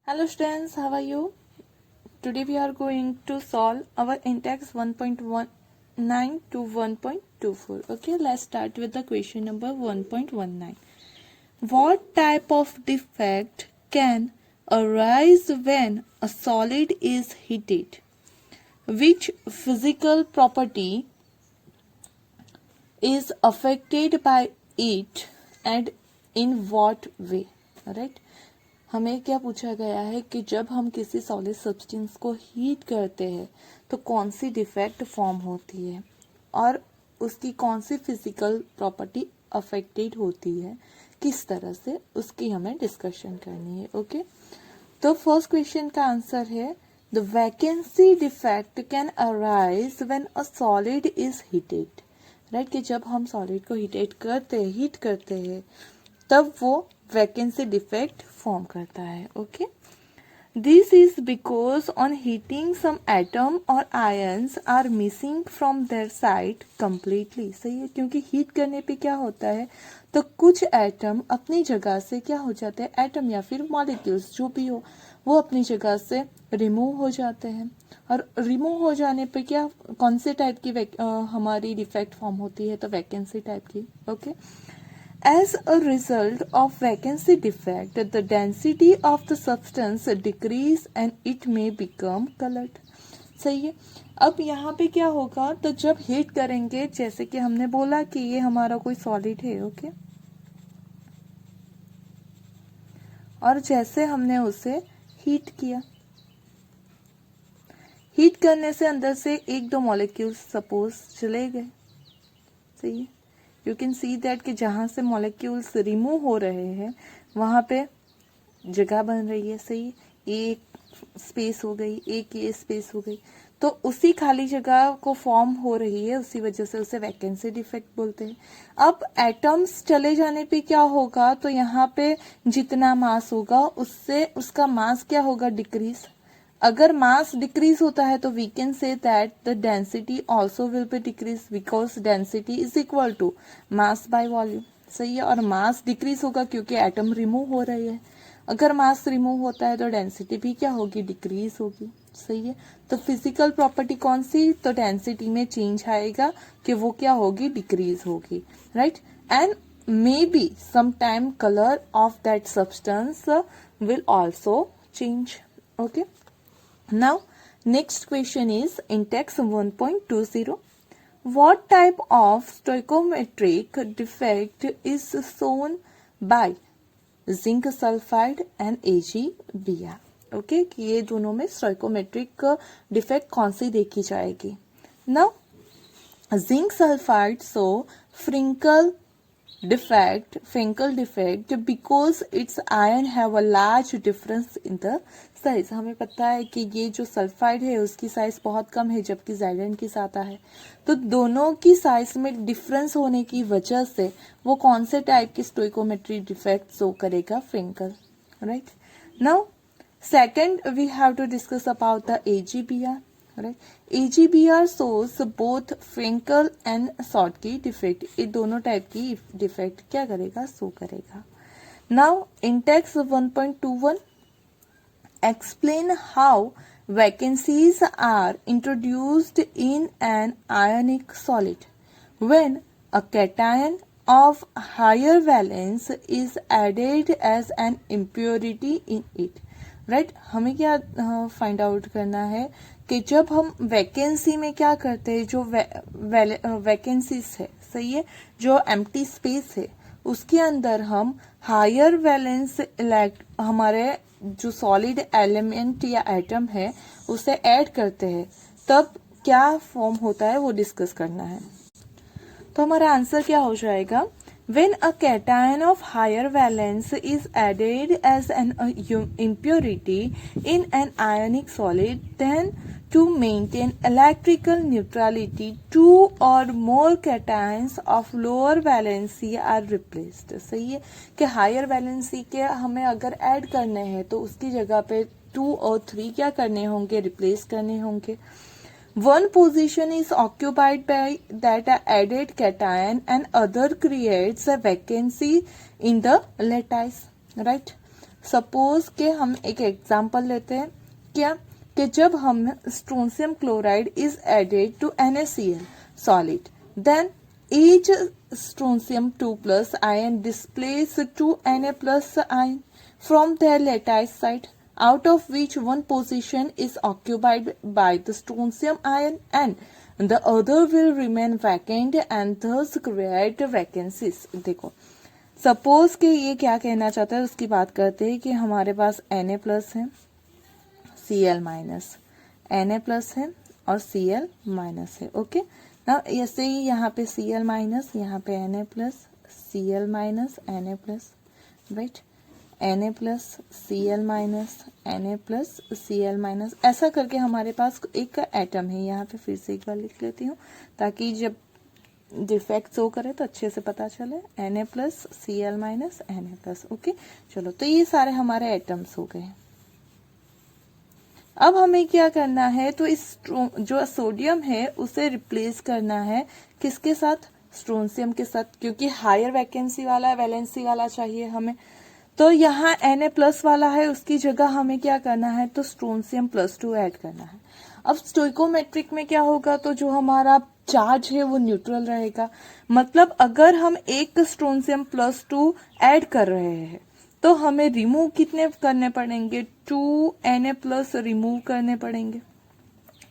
Hello students, how are you? Today we are going to solve our in-text 1.19 to 1.24. Okay, let's start with the question number 1.19. What type of defect can arise when a solid is heated? Which physical property is affected by it and in what way? Right? हमें क्या पूछा गया है कि जब हम किसी solid substance को हीट करते हैं तो कौन सी डिफेक्ट फॉर्म होती है और उसकी कौन सी फिजिकल प्रॉपर्टी अफेक्टेड होती है, किस तरह से, उसकी हमें डिस्कशन करनी है. ओके, तो फर्स्ट क्वेश्चन का आंसर है the vacancy defect can arise when a solid is heated. Right, कि जब हम सॉलिड को हीट करते हैं तब वो वैकेंसी डिफेक्ट फॉर्म करता है. Okay, this is because on heating some atom और ions are missing from their side completely. सही है, क्योंकि हीट करने पे क्या होता है तो कुछ एटम अपनी जगह से क्या हो जाते हैं, एटम या फिर मॉलिक्यूल्स जो भी हो वो अपनी जगह से रिमूव हो जाते हैं. और रिमूव हो जाने पे क्या, कौन से टाइप की हमारी डिफेक्ट फॉर्म होती है, तो वैकेंसी टाइप की. Okay, as a result of vacancy defect, the density of the substance decrease and it may become colored. सही है. अब यहाँ पे क्या होगा, तो जब हीट करेंगे, जैसे कि हमने बोला कि ये हमारा कोई सॉलिड है. ओके, और जैसे हमने उसे हीट किया, हीट करने से अंदर से एक दो मॉलिक्यूल्स सपोज चले गए. सही है, यू कैन सी दैट कि जहां से मॉलिक्यूल्स रिमूव हो रहे हैं वहां पे जगह बन रही है. सही, एक स्पेस हो गई, एक ये स्पेस हो गई, तो उसी खाली जगह को फॉर्म हो रही है, उसी वजह से उसे वैकेंसी डिफेक्ट बोलते हैं. अब एटम्स चले जाने पे क्या होगा, तो यहाँ पे जितना मास होगा उससे उसका मास क्या होगा, डिक्रीज. अगर मास डिक्रीज होता है तो we can say that the density also will be decrease because density is equal to mass by volume. सही है, और मास डिक्रीज होगा क्योंकि एटम रिमूव हो रहे हैं. अगर मास रिमूव होता है तो डेंसिटी भी क्या होगी, डिक्रीज होगी. सही है, तो फिजिकल प्रॉपर्टी कौन सी, तो डेंसिटी में चेंज आएगा कि वो क्या होगी, डिक्रीज होगी. Right, and maybe some time colour of that substance will also change. Okay, now next question is in text 1.20. What type of stoichiometric defect is shown by zinc sulfide and AgBr? Okay, कि ये दोनों में stoichiometric defect कौन सी देखी जाएगी. Now zinc sulphide so Frenkel defect because its ion have a large difference in the size. हमें पता है कि ये जो सल्फाइड है उसकी साइज बहुत कम है जबकि ज़ाइलेंट की ज़्यादा है, तो दोनों की साइज में डिफरेंस होने की वजह से वो कौन से टाइप की स्टोइकोमेट्री डिफेक्ट शो करेगा, Frenkel. Right, now second we have to discuss about the AgBr. Right, AgBr shows both Frenkel and Schottky defect. ये दोनों टाइप की डिफेक्ट क्या करेगा, शो करेगा. Now in text 1.21 explain how vacancies are introduced in an ionic solid when a cation of higher valence is added as an impurity in it. Right, हमें क्या find out करना है कि जब हम वैकेंसी में क्या करते हैं, जो वैकेंसीज है, सही है, जो एम्प्टी स्पेस है उसके अंदर हम हायर वैलेंस हमारे जो सॉलिड एलिमेंट या एटम है उसे ऐड करते हैं, तब क्या फॉर्म होता है वो डिस्कस करना है. तो हमारा आंसर क्या हो जाएगा, when a cation of higher valence is added as an impurity in an ionic solid, then to maintain electrical neutrality, two or more cations of lower valency are replaced. सही है कि हायर वैलेंसी के हमें अगर add करने हैं तो उसकी जगह पे 2 और 3 क्या करने होंगे, रिप्लेस करने होंगे. One position is occupied by that added cation and other creates a vacancy in the lattice. Right? Suppose के हम एक एग्जांपल लेते हैं, क्या कि जब हम strontium chloride is added to NaCl solid, then each strontium 2 plus ion displays 2 Na plus ion from their lattice site, out of which one position is occupied by the strontium ion and the other will remain vacant and thus create vacancies. देखो suppose कि ये क्या कहना चाहता है उसकी बात करते हैं कि हमारे पास Na प्लस है, Cl माइनस, Na प्लस है और Cl माइनस है. ओके ना, ऐसे ही यहाँ पे Cl माइनस, यहाँ पे Na plus, Cl minus, Na plus, right, Na plus, Cl minus, Na plus, Cl minus, ऐसा करके हमारे पास एक का एटम है. यहाँ पे फिर से एक बार लिख लेती हूँ ताकि जब डिफेक्ट शो करे तो अच्छे से पता चले. Na plus, Cl minus, Na plus. Okay चलो, तो ये सारे हमारे एटम्स हो गए. अब हमें क्या करना है, तो इस जो सोडियम है उसे रिप्लेस करना है किसके साथ, स्ट्रोंशियम के साथ, क्योंकि हायर वैकेंसी वाला है, वैलेंसी वाला चाहिए हमें. तो यहाँ Na प्लस वाला है, उसकी जगह हमें क्या करना है, तो स्ट्रोंशियम +2 ऐड करना है. अब स्टोइकोमेट्रिक में क्या होगा, तो जो हमारा चार्ज है वो न्यूट्रल रहेगा. मतलब अगर हम एक स्ट्रोंशियम +2 ऐड कर रहे हैं तो हमें रिमूव कितने करने पड़ेंगे, 2 Na प्लस रिमूव करने पड़ेंगे.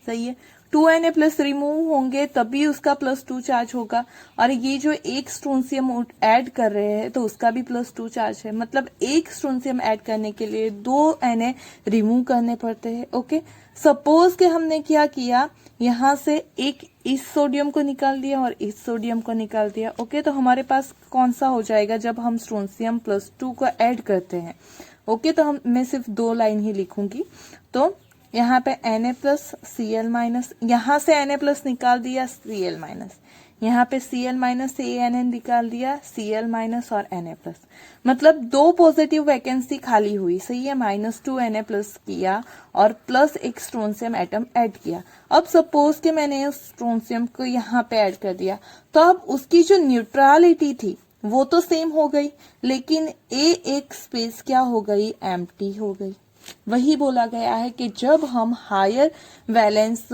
सही है, 2 Na प्लस रिमूव होंगे तभी उसका +2 चार्ज होगा. और ये जो एक स्ट्रोंशियम ऐड कर रहे हैं तो उसका भी +2 चार्ज है. मतलब एक स्ट्रोंशियम ऐड करने के लिए 2 Na रिमूव करने पड़ते हैं. ओके, सपोज के हमने क्या किया, यहाँ से एक इस सोडियम को निकाल दिया और इस सोडियम को निकाल दिया. ओके, तो हमारे पास कौन सा हो जाएगा जब हम स्ट्रोंशियम +2 को ऐड करते हैं. ओके, तो मैं सिर्फ 2 लाइन ही लिखूंगी. तो यहाँ पे Na प्लस, Cl माइनस, यहाँ से Na प्लस निकाल दिया, Cl माइनस, यहाँ पे Cl माइनस से Na निकाल दिया, Cl माइनस और Na प्लस. मतलब 2 पॉजिटिव वैकेंसी खाली हुई. सही है, -2 Na प्लस किया और प्लस एक स्ट्रोंशियम एटम ऐड किया. अब सपोज कि मैंने उस स्ट्रोंशियम को यहाँ पे ऐड कर दिया, तो अब उसकी जो न्यूट्रलिटी थी वो तो सेम हो गई, लेकिन एक स्पेस क्या हो गई, एम्प्टी हो गई. वही बोला गया है कि जब हम हायर वैलेंस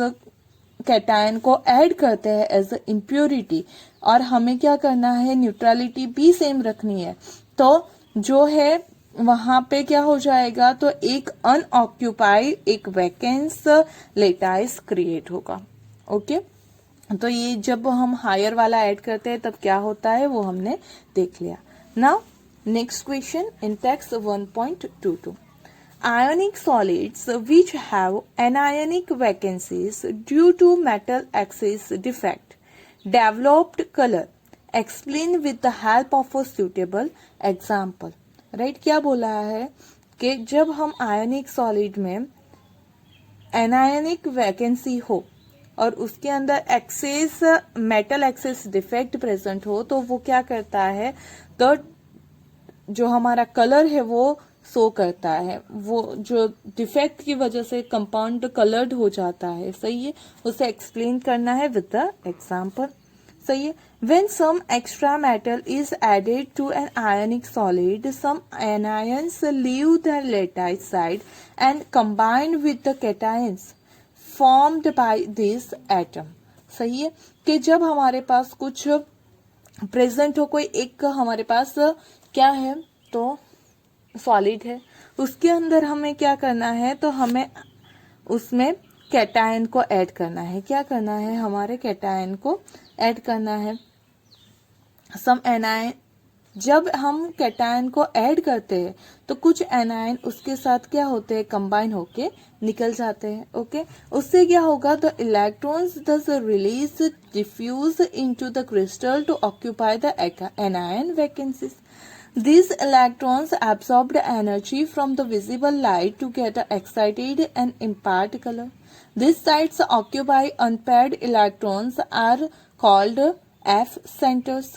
कैटायन को ऐड करते हैं एज अ इम्प्योरिटी और हमें क्या करना है, न्यूट्रलिटी भी सेम रखनी है, तो जो है वहां पे क्या हो जाएगा, तो एक अनऑक्यूपाइड, एक वैकेंस लेटाइस क्रिएट होगा. ओके, तो ये जब हम हायर वाला ऐड करते हैं तब क्या होता है वो हमने देख लिया. Now next question in text 1.22. Ionic solids which have anionic vacancies due to metal axis defect developed color. Explain with the help of a suitable example. Right, क्या बोला है कि जब हम आयनिक सॉलिड में एनायनिक वैकेंसी हो और उसके अंदर excess metal excess defect present हो तो वो क्या करता है, तो जो हमारा कलर है वो शो करता है. वो जो डिफेक्ट की वजह से कंपाउंड कलर्ड हो जाता है. सही है, उसे एक्सप्लेन करना है विद द एग्जांपल. सही है, when some extra metal is added to an ionic solid, some anions leave the lattice side and combine with the cations formed by this atom. सही है, कि जब हमारे पास कुछ प्रेजेंट हो, कोई एक हमारे पास क्या है, तो सॉलिड है, उसके अंदर हमें क्या करना है, तो हमें उसमें कैटायन को ऐड करना है. क्या करना है, हमारे कैटायन को ऐड करना है. सम एनायन, जब हम कैटायन को ऐड करते हैं तो कुछ एनायन उसके साथ क्या होते हैं, कंबाइन होके निकल जाते हैं. ओके, उससे क्या होगा, तो electrons thus release diffuse into the crystal to occupy the anion vacancies. These electrons absorb the energy from the visible light to get excited and impart color. These sites occupied unpaired electrons are called F centers.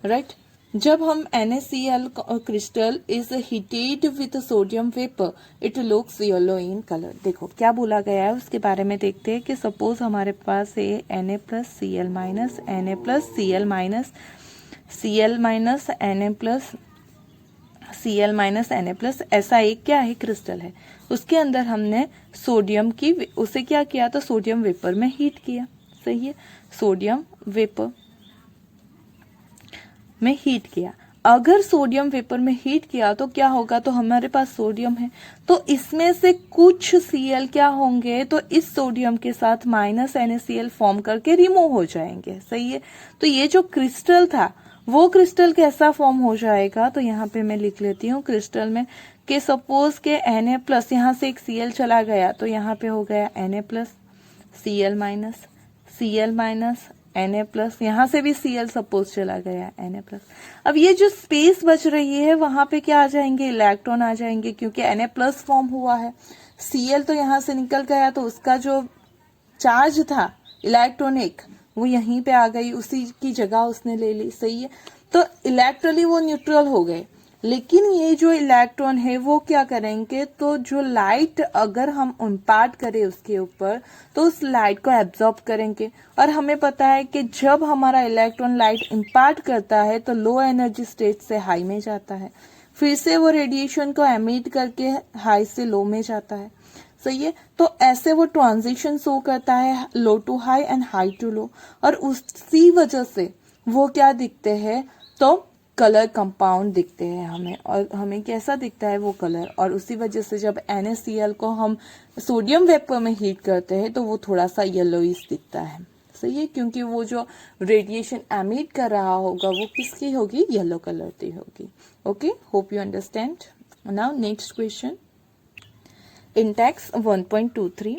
Right? जब हम NaCl crystal is heated with sodium vapor, it looks yellow in color. देखो क्या बोला गया है उसके बारे में देखते हैं कि सपोज हमारे पास है Na plus Cl minus, Na plus Cl minus, Cl minus Na plus Cl minus Na+, ऐसा एक क्या है, क्रिस्टल है। उसके अंदर हमने सोडियम की, उसे क्या किया, तो सोडियम वेपर में हीट किया। सही है, सोडियम वेपर में हीट किया। अगर सोडियम वेपर में हीट किया तो क्या होगा, तो हमारे पास सोडियम है, तो इसमें से कुछ Cl क्या होंगे, तो इस सोडियम के साथ माइनस NaCl फॉर्म करके रिमूव हो जाएंगे। सही है, तो ये जो क्रिस्टल था वो क्रिस्टल कैसा फॉर्म हो जाएगा, तो यहाँ पे मैं लिख लेती हूँ क्रिस्टल में कि सपोज के Na+, यहाँ से एक Cl चला गया तो यहाँ पे हो गया Na+, Cl माइनस Na+, यहाँ से भी Cl सपोज चला गया Na+। अब ये जो स्पेस बच रही है वहां पे क्या आ जाएंगे, इलेक्ट्रॉन आ जाएंगे, क्योंकि Na+ फॉर्म हुआ है। Cl तो यहाँ से निकल गया तो उसका जो चार्ज था इलेक्ट्रॉनिक वो यहीं पे आ गई, उसी की जगह उसने ले ली। सही है, तो इलेक्ट्रली वो न्यूट्रल हो गए। लेकिन ये जो इलेक्ट्रॉन है वो क्या करेंगे, तो जो लाइट अगर हम इम्पार्ट करें उसके ऊपर तो उस लाइट को एब्जॉर्ब करेंगे। और हमें पता है कि जब हमारा इलेक्ट्रॉन लाइट इम्पार्ट करता है तो लो एनर्जी स्टेट से हाई में जाता है, फिर से वो रेडिएशन को एमिट करके हाई से लो में जाता है। सही है, तो ऐसे वो ट्रांजिशन शो करता है, low to high and high to low, और उसी वजह से वो क्या दिखते हैं, तो कलर कंपाउंड दिखते हैं हमें। और हमें कैसा दिखता है वो कलर, और उसी वजह से जब NaCl को हम सोडियम वेपर में हीट करते हैं तो वो थोड़ा सा येलोइश दिखता है। सही है, क्योंकि वो जो रेडिएशन एमिट कर रहा होगा वो किसकी होगी, येलो कलर की होगी। Okay, hope you understand. Now next question in text 1.23,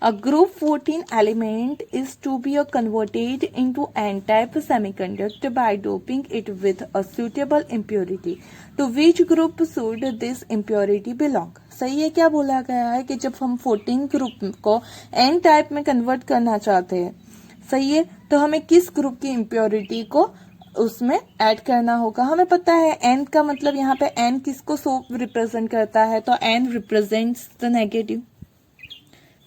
a group 14 element is to be converted into n-type semiconductor by doping it with a suitable impurity. To which group should this impurity belong? सही है, क्या बोला गया है कि जब हम 14 group को n टाइप में कन्वर्ट करना चाहते हैं, सही है, तो हमें किस ग्रुप की इम्प्योरिटी को उसमें ऐड करना होगा। हमें पता है एन का मतलब, यहाँ पे एन किसको सो रिप्रेजेंट करता है, तो एन रिप्रेजेंट्स द नेगेटिव।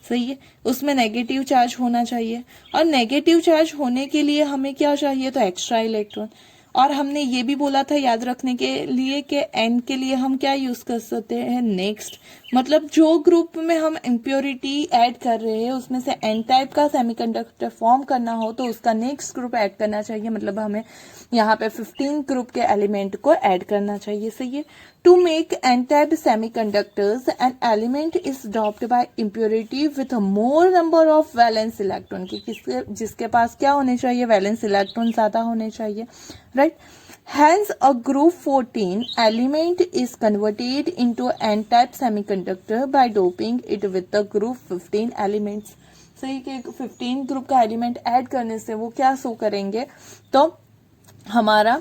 सही है, उसमें नेगेटिव चार्ज होना चाहिए, और नेगेटिव चार्ज होने के लिए हमें क्या चाहिए, तो एक्स्ट्रा इलेक्ट्रॉन। और हमने ये भी बोला था याद रखने के लिए कि एन के लिए हम क्या यूज कर सकते हैं, नेक्स्ट। मतलब जो ग्रुप में हम इम्प्योरिटी ऐड कर रहे हैं उसमें से एन टाइप का सेमीकंडक्टर फॉर्म करना हो तो उसका नेक्स्ट ग्रुप ऐड करना चाहिए। मतलब हमें यहाँ पे 15 ग्रुप के एलिमेंट को ऐड करना चाहिए। सही है, to make N type semiconductors an element is doped by impurity with more number of valence electron, जिसके पास क्या होने चाहिए, वैलेंस इलेक्ट्रॉन ज्यादा होने चाहिए, right. Hence, a group 14 element is converted into n-type semiconductor by doping it with the group 15 elements. सही कि 15 ग्रुप का एलिमेंट ऐड करने से वो क्या शो करेंगे, तो हमारा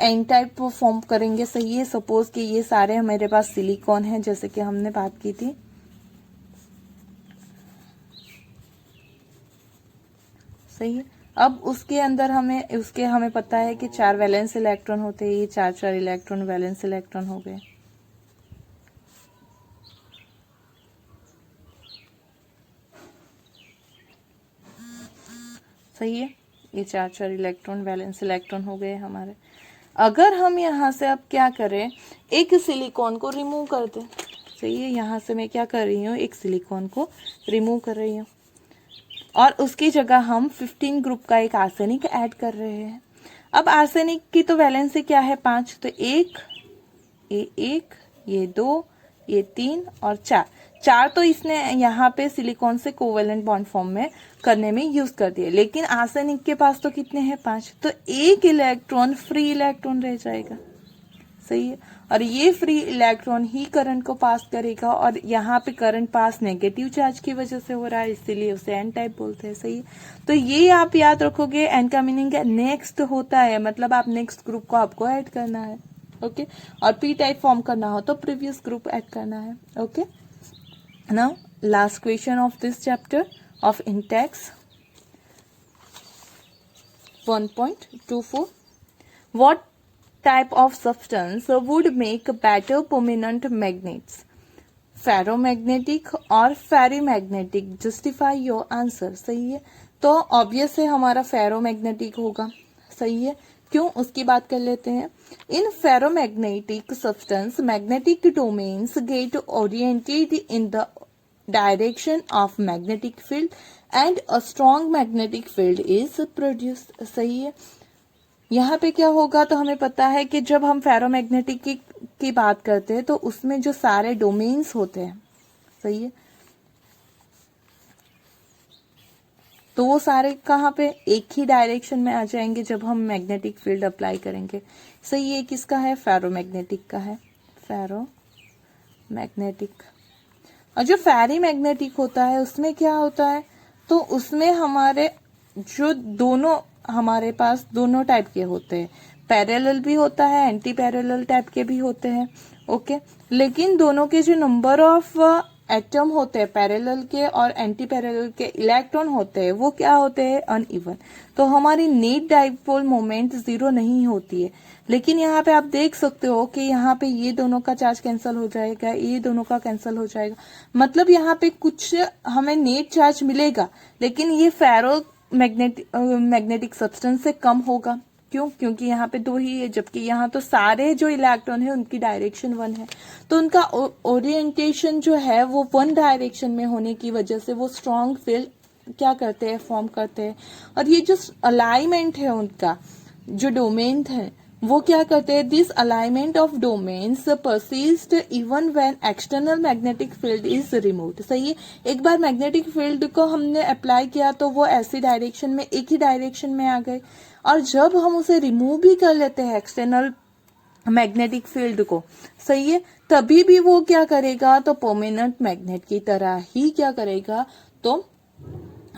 एन टाइप फॉर्म करेंगे। सही है, सपोज कि ये सारे हमारे पास सिलिकॉन है जैसे कि हमने बात की थी। सही है, अब उसके अंदर हमें पता है कि 4 वैलेंस इलेक्ट्रॉन होते हैं, ये 4 इलेक्ट्रॉन वैलेंस इलेक्ट्रॉन हो गए। सही है, ये 4 इलेक्ट्रॉन वैलेंस इलेक्ट्रॉन हो गए हमारे। अगर हम यहाँ से अब क्या करें, एक सिलिकॉन को रिमूव कर दें। सही है, यहाँ से मैं क्या कर रही हूँ, एक सिलिकॉन को रिमूव कर रही हूँ, और उसकी जगह हम 15 ग्रुप का एक आर्सेनिक ऐड कर रहे हैं। अब आर्सेनिक की तो वैलेंसी क्या है, 5, तो ये 2, ये 3 और 4 तो इसने यहाँ पे सिलिकॉन से कोवेलेंट बॉन्ड फॉर्म में करने में यूज कर दिए। लेकिन आर्सेनिक के पास तो कितने हैं, 5, तो एक इलेक्ट्रॉन फ्री इलेक्ट्रॉन रह जाएगा। सही है, और ये फ्री इलेक्ट्रॉन ही करंट को पास करेगा, और यहाँ पे करंट पास नेगेटिव चार्ज की वजह से हो रहा है, इसीलिए उसे एन टाइप बोलते हैं। सही है, तो ये आप याद रखोगे, एन का मीनिंग नेक्स्ट होता है, मतलब आप नेक्स्ट ग्रुप को आपको ऐड करना है। ओके, और पी टाइप फॉर्म करना हो तो प्रीवियस ग्रुप ऐड करना है। Okay, now last question of this chapter of Intex 1.24, what type of substance would make better permanent magnets, ferromagnetic और ferrimagnetic? Justify your answer. सही है, तो ऑब्वियस है हमारा फेरोमैग्नेटिक होगा। सही है, क्यों, उसकी बात कर लेते हैं। In ferromagnetic substance magnetic domains get oriented in the direction of magnetic field and a strong magnetic field is produced. सही है। यहाँ पे क्या होगा, तो हमें पता है कि जब हम फेरोमैग्नेटिक की बात करते हैं तो उसमें जो सारे डोमेन्स होते हैं, सही है, तो वो सारे कहाँ पे एक ही डायरेक्शन में आ जाएंगे जब हम मैग्नेटिक फील्ड अप्लाई करेंगे। सही है, किसका है, फेरोमैग्नेटिक का है, फेरोमैग्नेटिक। और जो फेरी मैग्नेटिक होता है उसमें क्या होता है, तो उसमें हमारे जो दोनों हमारे पास दोनों टाइप के होते हैं, पैरेलल भी होता है, एंटी पैरेलल टाइप के भी होते हैं। ओके, लेकिन दोनों के जो नंबर ऑफ एटम होते हैं, पैरेलल के और एंटी पैरेलल के इलेक्ट्रॉन होते हैं, वो क्या होते हैं, अनइवन। तो हमारी नेट डाइपोल मोमेंट 0 नहीं होती है। लेकिन यहाँ पे आप देख सकते हो कि यहाँ पे ये दोनों का चार्ज कैंसिल हो जाएगा, ये दोनों का कैंसिल हो जाएगा, मतलब यहाँ पे कुछ हमें नेट चार्ज मिलेगा, लेकिन ये फेरो मैग्नेटिक सब्सटेंस से कम होगा। क्यों, क्योंकि यहाँ पे 2 ही है, जबकि यहाँ तो सारे जो इलेक्ट्रॉन है उनकी डायरेक्शन 1 है, तो उनका ओरिएंटेशन जो है वो 1 डायरेक्शन में होने की वजह से वो स्ट्रॉन्ग फील्ड क्या करते हैं, फॉर्म करते हैं। और ये जो अलाइनमेंट है उनका, जो डोमेन है, वो क्या करते हैं, this alignment of domains persist even when external magnetic field is removed. सही है, एक बार मैग्नेटिक फील्ड को हमने अप्लाई किया तो वो ऐसी डायरेक्शन में, एक ही डायरेक्शन में आ गए, और जब हम उसे रिमूव भी कर लेते हैं एक्सटर्नल मैग्नेटिक फील्ड को, सही है, तभी भी वो क्या करेगा, तो परमानेंट मैग्नेट की तरह ही क्या करेगा, तो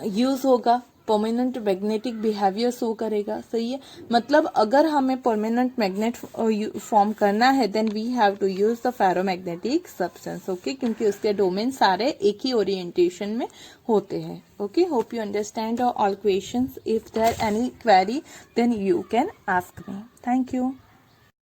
यूज होगा, परमानेंट मैग्नेटिक बिहेवियर शो करेगा। सही है, मतलब अगर हमें परमानेंट मैग्नेट फॉर्म करना है then we have to use the ferromagnetic substance. Okay, क्योंकि उसके डोमेन सारे एक ही ओरिएंटेशन में होते हैं। Okay, hope you understand all questions. If there any query then you can ask me. Thank you.